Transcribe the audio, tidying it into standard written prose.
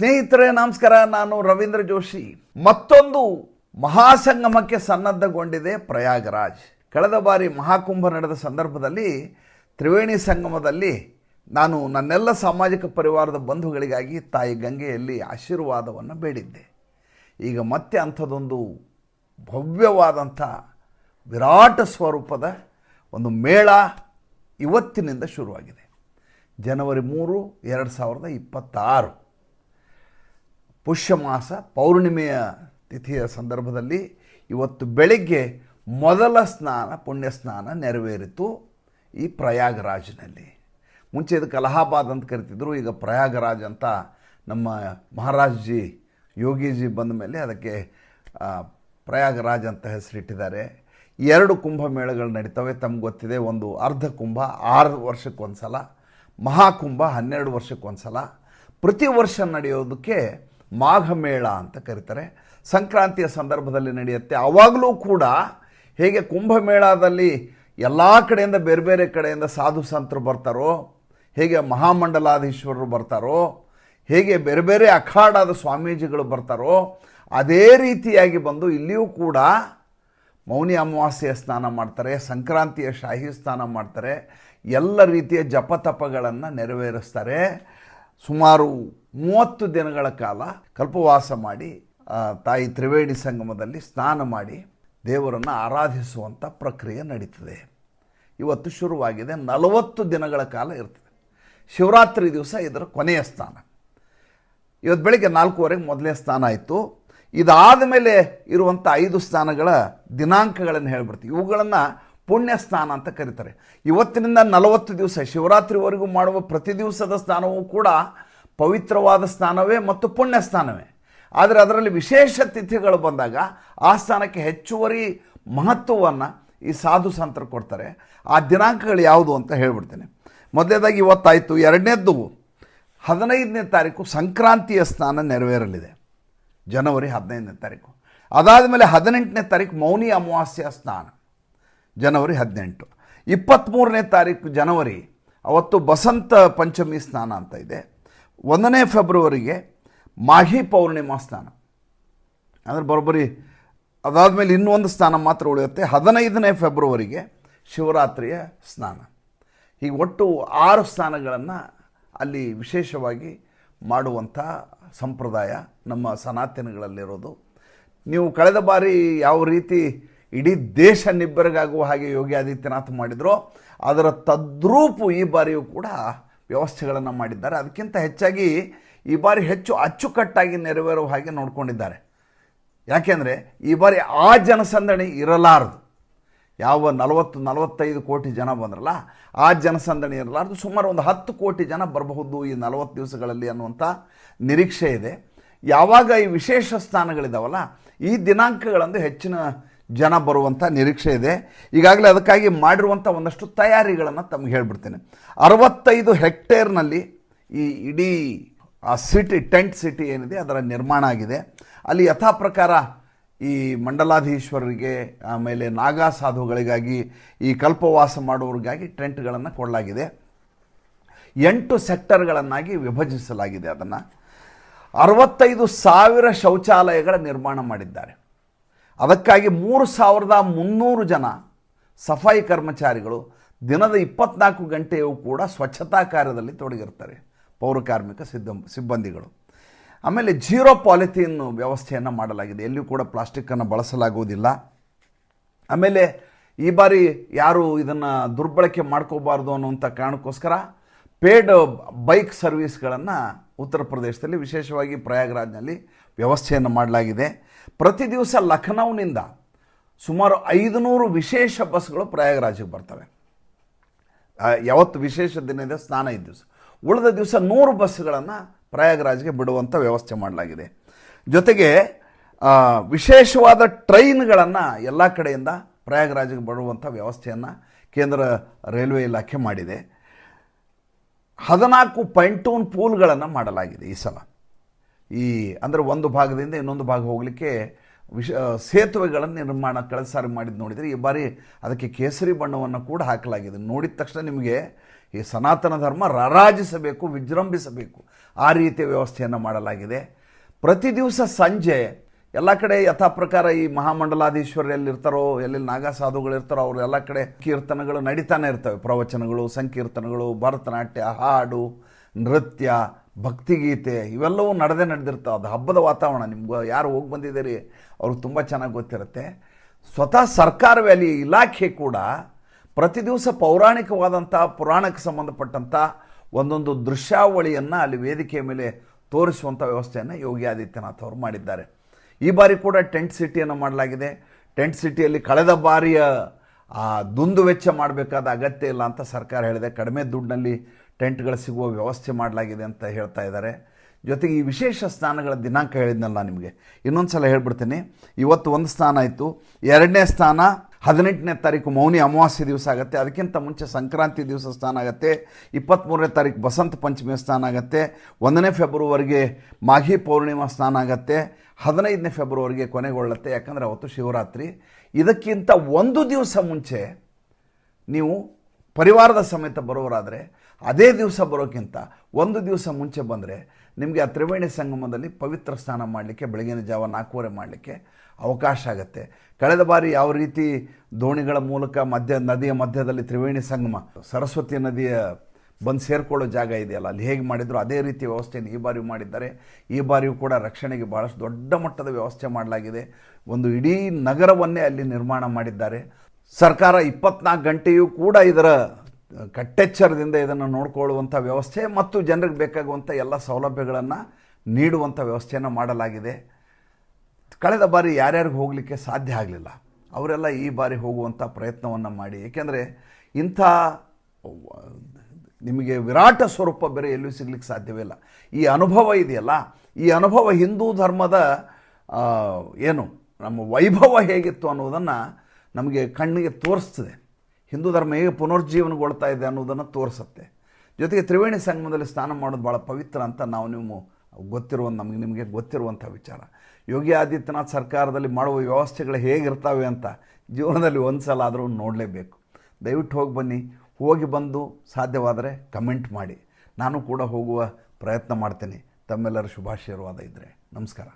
ಸ್ನೇಹಿತರೆ ನಮಸ್ಕಾರ. ನಾನು ರವೀಂದ್ರ ಜೋಶಿ. ಮತ್ತೊಂದು ಮಹಾಸಂಗಮಕ್ಕೆ ಸನ್ನದ್ಧಗೊಂಡಿದೆ ಪ್ರಯಾಗರಾಜ್. ಕಳೆದ ಬಾರಿ ಮಹಾಕುಂಭ ನಡೆದ ಸಂದರ್ಭದಲ್ಲಿ ತ್ರಿವೇಣಿ ಸಂಗಮದಲ್ಲಿ ನಾನು ನನ್ನೆಲ್ಲ ಸಾಮಾಜಿಕ ಪರಿವಾರದ ಬಂಧುಗಳಿಗಾಗಿ ತಾಯಿ ಗಂಗೆಯಲ್ಲಿ ಆಶೀರ್ವಾದವನ್ನು ಬೇಡಿದ್ದೆ. ಈಗ ಮತ್ತೆ ಅಂಥದ್ದೊಂದು ಭವ್ಯವಾದಂಥ ವಿರಾಟ ಸ್ವರೂಪದ ಒಂದು ಮೇಳ ಇವತ್ತಿನಿಂದ ಶುರುವಾಗಿದೆ. ಜನವರಿ 3, 2026 ಪುಷ್ಯ ಮಾಸ ಪೌರ್ಣಿಮೆಯ ತಿಥಿಯ ಸಂದರ್ಭದಲ್ಲಿ ಇವತ್ತು ಬೆಳಗ್ಗೆ ಮೊದಲ ಪುಣ್ಯ ಸ್ನಾನ ನೆರವೇರಿತು ಈ ಪ್ರಯಾಗರಾಜ್ನಲ್ಲಿ. ಮುಂಚೆ ಇದಕ್ಕೆ ಅಲಹಾಬಾದ್ ಅಂತ ಕರಿತಿದ್ರು, ಈಗ ಪ್ರಯಾಗರಾಜ್ ಅಂತ ನಮ್ಮ ಮಹಾರಾಜ್ಜಿ ಯೋಗಿಜಿ ಬಂದ ಮೇಲೆ ಅದಕ್ಕೆ ಪ್ರಯಾಗರಾಜ್ ಅಂತ ಹೆಸರಿಟ್ಟಿದ್ದಾರೆ. 2 ಕುಂಭಮೇಳಗಳು ನಡೀತವೆ. ತಮ್ಗೆ ಗೊತ್ತಿದೆ, ಒಂದು ಅರ್ಧ ಕುಂಭ 6 ವರ್ಷಕ್ಕೊಂದು ಸಲ, ಮಹಾಕುಂಭ 12 ವರ್ಷಕ್ಕೊಂದು ಸಲ. ಪ್ರತಿ ವರ್ಷ ನಡೆಯೋದಕ್ಕೆ ಮಾಘಮೇಳ ಅಂತ ಕರೀತಾರೆ. ಸಂಕ್ರಾಂತಿಯ ಸಂದರ್ಭದಲ್ಲಿ ನಡೆಯುತ್ತೆ. ಆವಾಗಲೂ ಕೂಡ ಹೇಗೆ ಕುಂಭಮೇಳದಲ್ಲಿ ಎಲ್ಲ ಕಡೆಯಿಂದ ಬೇರೆ ಬೇರೆ ಕಡೆಯಿಂದ ಸಾಧು ಸಂತರು ಬರ್ತಾರೋ, ಹೇಗೆ ಮಹಾಮಂಡಲಾಧೀಶ್ವರರು ಬರ್ತಾರೋ, ಹೇಗೆ ಬೇರೆ ಬೇರೆ ಅಖಾಡಾದ ಸ್ವಾಮೀಜಿಗಳು ಬರ್ತಾರೋ, ಅದೇ ರೀತಿಯಾಗಿ ಬಂದು ಇಲ್ಲಿಯೂ ಕೂಡ ಮೌನಿ ಅಮಾವಾಸ್ಯೆಯ ಸ್ನಾನ ಮಾಡ್ತಾರೆ, ಸಂಕ್ರಾಂತಿಯ ಶಾಹಿ ಸ್ನಾನ ಮಾಡ್ತಾರೆ, ಎಲ್ಲ ರೀತಿಯ ಜಪತಪಗಳನ್ನು ನೆರವೇರಿಸ್ತಾರೆ. ಸುಮಾರು 30 ದಿನಗಳ ಕಾಲ ಕಲ್ಪವಾಸ ಮಾಡಿ ತಾಯಿ ತ್ರಿವೇಣಿ ಸಂಗಮದಲ್ಲಿ ಸ್ನಾನ ಮಾಡಿ ದೇವರನ್ನು ಆರಾಧಿಸುವಂಥ ಪ್ರಕ್ರಿಯೆ ನಡೀತದೆ. ಇವತ್ತು ಶುರುವಾಗಿದೆ. 40 ದಿನಗಳ ಕಾಲ ಇರ್ತದೆ. ಶಿವರಾತ್ರಿ ದಿವಸ ಇದರ ಕೊನೆಯ ಸ್ನಾನ. ಇವತ್ತು ಬೆಳಿಗ್ಗೆ 4:15 ಮೊದಲನೇ ಸ್ನಾನ ಆಯಿತು. ಇದಾದ ಮೇಲೆ ಇರುವಂಥ 5 ಸ್ನಾನಗಳ ದಿನಾಂಕಗಳನ್ನು ಹೇಳ್ಬಿಡ್ತೀವಿ. ಇವುಗಳನ್ನು ಪುಣ್ಯ ಸ್ನಾನ ಅಂತ ಕರೀತಾರೆ. ಇವತ್ತಿನಿಂದ 40 ದಿವಸ ಶಿವರಾತ್ರಿವರೆಗೂ ಮಾಡುವ ಪ್ರತಿ ದಿವಸದ ಸ್ನಾನವೂ ಕೂಡ ಪವಿತ್ರವಾದ ಸ್ನಾನವೇ ಮತ್ತು ಪುಣ್ಯ ಸ್ನಾನವೇ. ಆದರೆ ಅದರಲ್ಲಿ ವಿಶೇಷ ತಿಥಿಗಳು ಬಂದಾಗ ಆ ಸ್ನಾನಕ್ಕೆ ಹೆಚ್ಚುವರಿ ಮಹತ್ವವನ್ನು ಈ ಸಾಧು ಸಂತರು ಕೊಡ್ತಾರೆ. ಆ ದಿನಾಂಕಗಳು ಯಾವುದು ಅಂತ ಹೇಳ್ಬಿಡ್ತೇನೆ. ಮೊದಲನೇದಾಗಿ ಇವತ್ತಾಯಿತು. 2ನೇದ್ದು 15ನೇ ತಾರೀಕು ಸಂಕ್ರಾಂತಿಯ ಸ್ನಾನ ನೆರವೇರಲಿದೆ, ಜನವರಿ 15ನೇ ತಾರೀಕು. ಅದಾದ ಮೇಲೆ 18ನೇ ತಾರೀಕು ಮೌನಿ ಅಮಾವಾಸ್ಯ ಸ್ನಾನ, ಜನವರಿ 18. 23ನೇ ತಾರೀಕು ಜನವರಿ, ಅವತ್ತು ಬಸಂತ ಪಂಚಮಿ ಸ್ನಾನ ಅಂತ ಇದೆ. 1ನೇ ಫೆಬ್ರವರಿಗೆ ಮಾಘಿ ಪೌರ್ಣಿಮಾ ಸ್ನಾನ, ಅಂದರೆ ಬರೋಬ್ಬರಿ ಅದಾದಮೇಲೆ ಇನ್ನೊಂದು ಸ್ನಾನ ಮಾತ್ರ ಉಳಿಯುತ್ತೆ. 15ನೇ ಫೆಬ್ರವರಿಗೆ ಶಿವರಾತ್ರಿಯ ಸ್ನಾನ. ಹೀಗೆ ಒಟ್ಟು 6 ಸ್ನಾನಗಳನ್ನು ಅಲ್ಲಿ ವಿಶೇಷವಾಗಿ ಮಾಡುವಂಥ ಸಂಪ್ರದಾಯ ನಮ್ಮ ಸನಾತನಗಳಲ್ಲಿರೋದು. ನೀವು ಕಳೆದ ಬಾರಿ ಯಾವ ರೀತಿ ಇಡೀ ದೇಶ ನಿಬ್ಬೆರಗಾಗುವ ಹಾಗೆ ಯೋಗಿ ಆದಿತ್ಯನಾಥ್ ಮಾಡಿದರೋ ಅದರ ತದ್ರೂಪು ಈ ಬಾರಿಯೂ ಕೂಡ ವ್ಯವಸ್ಥೆಗಳನ್ನು ಮಾಡಿದ್ದಾರೆ. ಅದಕ್ಕಿಂತ ಹೆಚ್ಚಾಗಿ ಈ ಬಾರಿ ಹೆಚ್ಚು ಅಚ್ಚುಕಟ್ಟಾಗಿ ನೆರವೇರುವ ಹಾಗೆ ನೋಡ್ಕೊಂಡಿದ್ದಾರೆ. ಯಾಕೆಂದರೆ ಈ ಬಾರಿ ಆ ಜನಸಂದಣಿ ಇರಲಾರದು. ಯಾವ 40-45 ಕೋಟಿ ಜನ ಬಂದ್ರಲ್ಲ, ಆ ಜನಸಂದಣಿ ಇರಲಾರದು. ಸುಮಾರು ಒಂದು 10 ಕೋಟಿ ಜನ ಬರಬಹುದು ಈ 40 ದಿವಸಗಳಲ್ಲಿ ಅನ್ನುವಂಥ ನಿರೀಕ್ಷೆ ಇದೆ. ಯಾವಾಗ ಈ ವಿಶೇಷ ಸ್ಥಾನಗಳಿದ್ದಾವಲ್ಲ, ಈ ದಿನಾಂಕಗಳಂದು ಹೆಚ್ಚಿನ ಜನ ಬರುವಂಥ ನಿರೀಕ್ಷೆ ಇದೆ. ಈಗಾಗಲೇ ಅದಕ್ಕಾಗಿ ಮಾಡಿರುವಂಥ ಒಂದಷ್ಟು ತಯಾರಿಗಳನ್ನು ತಮಗೆ ಹೇಳ್ಬಿಡ್ತೇನೆ. 65 ಹೆಕ್ಟೇರ್ನಲ್ಲಿ ಈ ಇಡೀ ಆ ಸಿಟಿ, ಟೆಂಟ್ ಸಿಟಿ ಏನಿದೆ ಅದರ ನಿರ್ಮಾಣ ಆಗಿದೆ. ಅಲ್ಲಿ ಯಥಾ ಪ್ರಕಾರ ಈ ಮಂಡಲಾಧೀಶ್ವರರಿಗೆ, ಆಮೇಲೆ ನಾಗಾ ಸಾಧುಗಳಿಗಾಗಿ, ಈ ಕಲ್ಪವಾಸ ಮಾಡುವವರಿಗಾಗಿ ಟೆಂಟ್ಗಳನ್ನು ಕೊಡಲಾಗಿದೆ. 8 ಸೆಕ್ಟರ್ಗಳನ್ನಾಗಿ ವಿಭಜಿಸಲಾಗಿದೆ. ಅದನ್ನು 65,000 ಶೌಚಾಲಯಗಳ ನಿರ್ಮಾಣ ಮಾಡಿದ್ದಾರೆ. ಅದಕ್ಕಾಗಿ 3,300 ಜನ ಸಫಾಯಿ ಕರ್ಮಚಾರಿಗಳು ದಿನದ 24 ಗಂಟೆಯೂ ಕೂಡ ಸ್ವಚ್ಛತಾ ಕಾರ್ಯದಲ್ಲಿ ತೊಡಗಿರ್ತಾರೆ, ಪೌರಕಾರ್ಮಿಕ ಸಿಬ್ಬಂದಿಗಳು. ಆಮೇಲೆ 0 ಪಾಲಿಥೀನ್ ವ್ಯವಸ್ಥೆಯನ್ನು ಮಾಡಲಾಗಿದೆ. ಎಲ್ಲಿಯೂ ಕೂಡ ಪ್ಲಾಸ್ಟಿಕ್ಕನ್ನು ಬಳಸಲಾಗುವುದಿಲ್ಲ. ಆಮೇಲೆ ಈ ಬಾರಿ ಯಾರು ಇದನ್ನು ದುರ್ಬಳಕೆ ಮಾಡ್ಕೋಬಾರ್ದು ಅನ್ನುವಂಥ ಕಾರಣಕ್ಕೋಸ್ಕರ ಪೇಡ್ ಬೈಕ್ ಸರ್ವೀಸ್ಗಳನ್ನು ಉತ್ತರ ಪ್ರದೇಶದಲ್ಲಿ, ವಿಶೇಷವಾಗಿ ಪ್ರಯಾಗರಾಜ್ನಲ್ಲಿ ವ್ಯವಸ್ಥೆಯನ್ನು ಮಾಡಲಾಗಿದೆ. ಪ್ರತಿ ದಿವಸ ಲಖನೌನಿಂದ ಸುಮಾರು 500 ವಿಶೇಷ ಬಸ್ಗಳು ಪ್ರಯಾಗರಾಜಿಗೆ ಬರ್ತವೆ. ಯಾವತ್ತು ವಿಶೇಷ ದಿನ ಇದೆ, ಸ್ನಾನ ಇದ್ದ ದಿವಸ. ಉಳಿದ ದಿವಸ 100 ಬಸ್ಗಳನ್ನು ಪ್ರಯಾಗರಾಜ್ಗೆ ಬಿಡುವಂಥ ವ್ಯವಸ್ಥೆ ಮಾಡಲಾಗಿದೆ. ಜೊತೆಗೆ ವಿಶೇಷವಾದ ಟ್ರೈನ್ಗಳನ್ನು ಎಲ್ಲ ಕಡೆಯಿಂದ ಪ್ರಯಾಗರಾಜ್ಗೆ ಬರುವಂಥ ವ್ಯವಸ್ಥೆಯನ್ನು ಕೇಂದ್ರ ರೈಲ್ವೆ ಇಲಾಖೆ ಮಾಡಿದೆ. 14 ಪೈಂಟೂನ್ ಪೂಲ್ಗಳನ್ನು ಮಾಡಲಾಗಿದೆ ಈ ಸಲ. ಅಂದರೆ ಒಂದು ಭಾಗದಿಂದ ಇನ್ನೊಂದು ಭಾಗ ಹೋಗಲಿಕ್ಕೆ ಸೇತುವೆಗಳನ್ನು ನಿರ್ಮಾಣ ಕಳೆದ ಸಾರಿ ಮಾಡಿದ್ದು ನೋಡಿದರೆ ಈ ಬಾರಿ ಅದಕ್ಕೆ ಕೇಸರಿ ಬಣ್ಣವನ್ನು ಕೂಡ ಹಾಕಲಾಗಿದೆ. ನೋಡಿದ ತಕ್ಷಣ ನಿಮಗೆ ಈ ಸನಾತನ ಧರ್ಮ ರಾರಾಜಿಸಬೇಕು, ವಿಜೃಂಭಿಸಬೇಕು, ಆ ರೀತಿಯ ವ್ಯವಸ್ಥೆಯನ್ನು ಮಾಡಲಾಗಿದೆ. ಪ್ರತಿ ದಿವಸ ಸಂಜೆ ಎಲ್ಲ ಕಡೆ ಯಥಾ ಪ್ರಕಾರ ಈ ಮಹಾಮಂಡಲಾಧೀಶ್ವರರು ಎಲ್ಲಿರ್ತಾರೋ, ಎಲ್ಲಿ ನಾಗಸಾಧುಗಳಿರ್ತಾರೋ ಅವ್ರು ಎಲ್ಲ ಕಡೆ ಕೀರ್ತನಗಳು ನಡೀತಾನೆ ಇರ್ತವೆ. ಪ್ರವಚನಗಳು, ಸಂಕೀರ್ತನಗಳು, ಭರತನಾಟ್ಯ, ಹಾಡು, ನೃತ್ಯ, ಭಕ್ತಿಗೀತೆ ಇವೆಲ್ಲವೂ ನಡೆದಿರ್ತಾವೆ. ಅದು ಹಬ್ಬದ ವಾತಾವರಣ. ನಿಮ್ಗೆ ಯಾರು ಹೋಗಿ ಬಂದಿದ್ದೀರಿ ಅವ್ರಿಗೆ ತುಂಬ ಚೆನ್ನಾಗಿ ಗೊತ್ತಿರುತ್ತೆ. ಸ್ವತಃ ಸರ್ಕಾರವೇ ಅಲ್ಲಿ ಇಲಾಖೆ ಕೂಡ ಪ್ರತಿ ದಿವಸ ಪೌರಾಣಿಕವಾದಂಥ ಪುರಾಣಕ್ಕೆ ಸಂಬಂಧಪಟ್ಟಂಥ ಒಂದೊಂದು ದೃಶ್ಯಾವಳಿಯನ್ನು ಅಲ್ಲಿ ವೇದಿಕೆಯ ಮೇಲೆ ತೋರಿಸುವಂಥ ವ್ಯವಸ್ಥೆಯನ್ನು ಯೋಗಿ ಆದಿತ್ಯನಾಥ್ ಅವರು ಮಾಡಿದ್ದಾರೆ. ಈ ಬಾರಿ ಕೂಡ ಟೆಂಟ್ ಸಿಟಿಯನ್ನು ಮಾಡಲಾಗಿದೆ. ಟೆಂಟ್ ಸಿಟಿಯಲ್ಲಿ ಕಳೆದ ಬಾರಿಯ ದುಂದು ವೆಚ್ಚ ಮಾಡಬೇಕಾದ ಅಗತ್ಯ ಇಲ್ಲ ಅಂತ ಸರ್ಕಾರ ಹೇಳಿದೆ. ಕಡಿಮೆ ದುಡ್ಡಿನಲ್ಲಿ ಟೆಂಟ್ಗಳು ಸಿಗುವ ವ್ಯವಸ್ಥೆ ಮಾಡಲಾಗಿದೆ ಅಂತ ಹೇಳ್ತಾ ಇದ್ದಾರೆ. ಜೊತೆಗೆ ಈ ವಿಶೇಷ ಸ್ನಾನಗಳ ದಿನಾಂಕ ಹೇಳಿದ್ನಲ್ಲ ನಿಮಗೆ, ಇನ್ನೊಂದು ಸಲ ಹೇಳ್ಬಿಡ್ತೀನಿ. ಇವತ್ತು ಒಂದು ಸ್ನಾನ ಆಯಿತು. 2ನೇ ಸ್ನಾನ 18ನೇ ತಾರೀಕು ಮೌನಿ ಅಮಾವಾಸ್ಯೆ ದಿವಸ ಆಗುತ್ತೆ. ಅದಕ್ಕಿಂತ ಮುಂಚೆ ಸಂಕ್ರಾಂತಿ ದಿವಸ ಸ್ನಾನ ಆಗುತ್ತೆ. 23ನೇ ತಾರೀಕು ಬಸಂತ ಪಂಚಮಿ ಸ್ನಾನ ಆಗುತ್ತೆ. 1ನೇ ಫೆಬ್ರವರಿಗೆ ಮಾಘಿ ಪೌರ್ಣಿಮಾ ಸ್ನಾನ ಆಗುತ್ತೆ. 15ನೇ ಫೆಬ್ರವರಿಗೆ ಕೊನೆಗೊಳ್ಳುತ್ತೆ, ಯಾಕಂದರೆ ಅವತ್ತು ಶಿವರಾತ್ರಿ. ಇದಕ್ಕಿಂತ ಒಂದು ದಿವಸ ಮುಂಚೆ ನೀವು ಪರಿವಾರದ ಸಮೇತ ಬರೋರಾದರೆ ಅದೇ ದಿವಸ ಬರೋಕ್ಕಿಂತ ಒಂದು ದಿವಸ ಮುಂಚೆ ಬಂದರೆ ನಿಮಗೆ ಆ ತ್ರಿವೇಣಿ ಸಂಗಮದಲ್ಲಿ ಪವಿತ್ರ ಸ್ನಾನ ಮಾಡಲಿಕ್ಕೆ ಬೆಳಗಿನ ಜಾವ 4:15 ಮಾಡಲಿಕ್ಕೆ ಅವಕಾಶ ಆಗುತ್ತೆ. ಕಳೆದ ಬಾರಿ ಯಾವ ರೀತಿ ದೋಣಿಗಳ ಮೂಲಕ ನದಿಯ ಮಧ್ಯದಲ್ಲಿ ತ್ರಿವೇಣಿ ಸಂಗಮ, ಸರಸ್ವತಿ ನದಿಯ ಬಂದು ಸೇರಿಕೊಳ್ಳೋ ಜಾಗ ಇದೆಯಲ್ಲ, ಅಲ್ಲಿ ಹೇಗೆ ಮಾಡಿದ್ರು ಅದೇ ರೀತಿ ವ್ಯವಸ್ಥೆಯನ್ನು ಈ ಬಾರಿಯೂ ಮಾಡಿದ್ದಾರೆ. ಈ ಬಾರಿಯೂ ಕೂಡ ರಕ್ಷಣೆಗೆ ಭಾಳಷ್ಟು ದೊಡ್ಡ ಮಟ್ಟದ ವ್ಯವಸ್ಥೆ ಮಾಡಲಾಗಿದೆ. ಒಂದು ಇಡೀ ನಗರವನ್ನೇ ಅಲ್ಲಿ ನಿರ್ಮಾಣ ಮಾಡಿದ್ದಾರೆ. ಸರ್ಕಾರ 24 ಗಂಟೆಯೂ ಕೂಡ ಇದರ ಕಟ್ಟೆಚ್ಚರದಿಂದ ಇದನ್ನು ನೋಡಿಕೊಳ್ಳುವಂಥ ವ್ಯವಸ್ಥೆ ಮತ್ತು ಜನರಿಗೆ ಬೇಕಾಗುವಂಥ ಎಲ್ಲ ಸೌಲಭ್ಯಗಳನ್ನು ನೀಡುವಂಥ ವ್ಯವಸ್ಥೆಯನ್ನು ಮಾಡಲಾಗಿದೆ. ಕಳೆದ ಬಾರಿ ಯಾರ್ಯಾರಿಗೆ ಹೋಗಲಿಕ್ಕೆ ಸಾಧ್ಯ ಆಗಲಿಲ್ಲ ಅವರೆಲ್ಲ ಈ ಬಾರಿ ಹೋಗುವಂಥ ಪ್ರಯತ್ನವನ್ನು ಮಾಡಿ, ಏಕೆಂದರೆ ಇಂಥ ನಿಮಗೆ ವಿರಾಟ ಸ್ವರೂಪ ಬೇರೆ ಎಲ್ಲೂ ಸಿಗ್ಲಿಕ್ಕೆ ಸಾಧ್ಯವಿಲ್ಲ. ಈ ಅನುಭವ ಇದೆಯಲ್ಲ, ಈ ಅನುಭವ ಹಿಂದೂ ಧರ್ಮದ ಏನು ನಮ್ಮ ವೈಭವ ಹೇಗಿತ್ತು ಅನ್ನೋದನ್ನು ನಮಗೆ ಕಣ್ಣಿಗೆ ತೋರಿಸ್ತದೆ. ಹಿಂದೂ ಧರ್ಮ ಹೇಗೆ ಪುನರ್ಜೀವನಗೊಳ್ತಾ ಇದೆ ಅನ್ನೋದನ್ನು ತೋರಿಸುತ್ತೆ. ಜೊತೆಗೆ ತ್ರಿವೇಣಿ ಸಂಗಮದಲ್ಲಿ ಸ್ನಾನ ಮಾಡೋದು ಭಾಳ ಪವಿತ್ರ ಅಂತ ನಿಮಗೆ ಗೊತ್ತಿರುವಂಥ ವಿಚಾರ. ಯೋಗಿ ಆದಿತ್ಯನಾಥ್ ಸರ್ಕಾರದಲ್ಲಿ ಮಾಡುವ ವ್ಯವಸ್ಥೆಗಳು ಹೇಗಿರ್ತವೆ ಅಂತ ಜೀವನದಲ್ಲಿ ಒಂದು ಸಲ ಆದರೂ ನೋಡಲೇಬೇಕು. ದಯವಿಟ್ಟು ಹೋಗಿ ಬನ್ನಿ. ಹೋಗಿ ಬಂದು ಸಾಧ್ಯವಾದರೆ ಕಮೆಂಟ್ ಮಾಡಿ. ನಾನು ಕೂಡ ಹೋಗುವ ಪ್ರಯತ್ನ ಮಾಡ್ತೇನೆ. ತಮ್ಮೆಲ್ಲರ ಶುಭಾಶೀರ್ವಾದ ಇದ್ದರೆ ನಮಸ್ಕಾರ.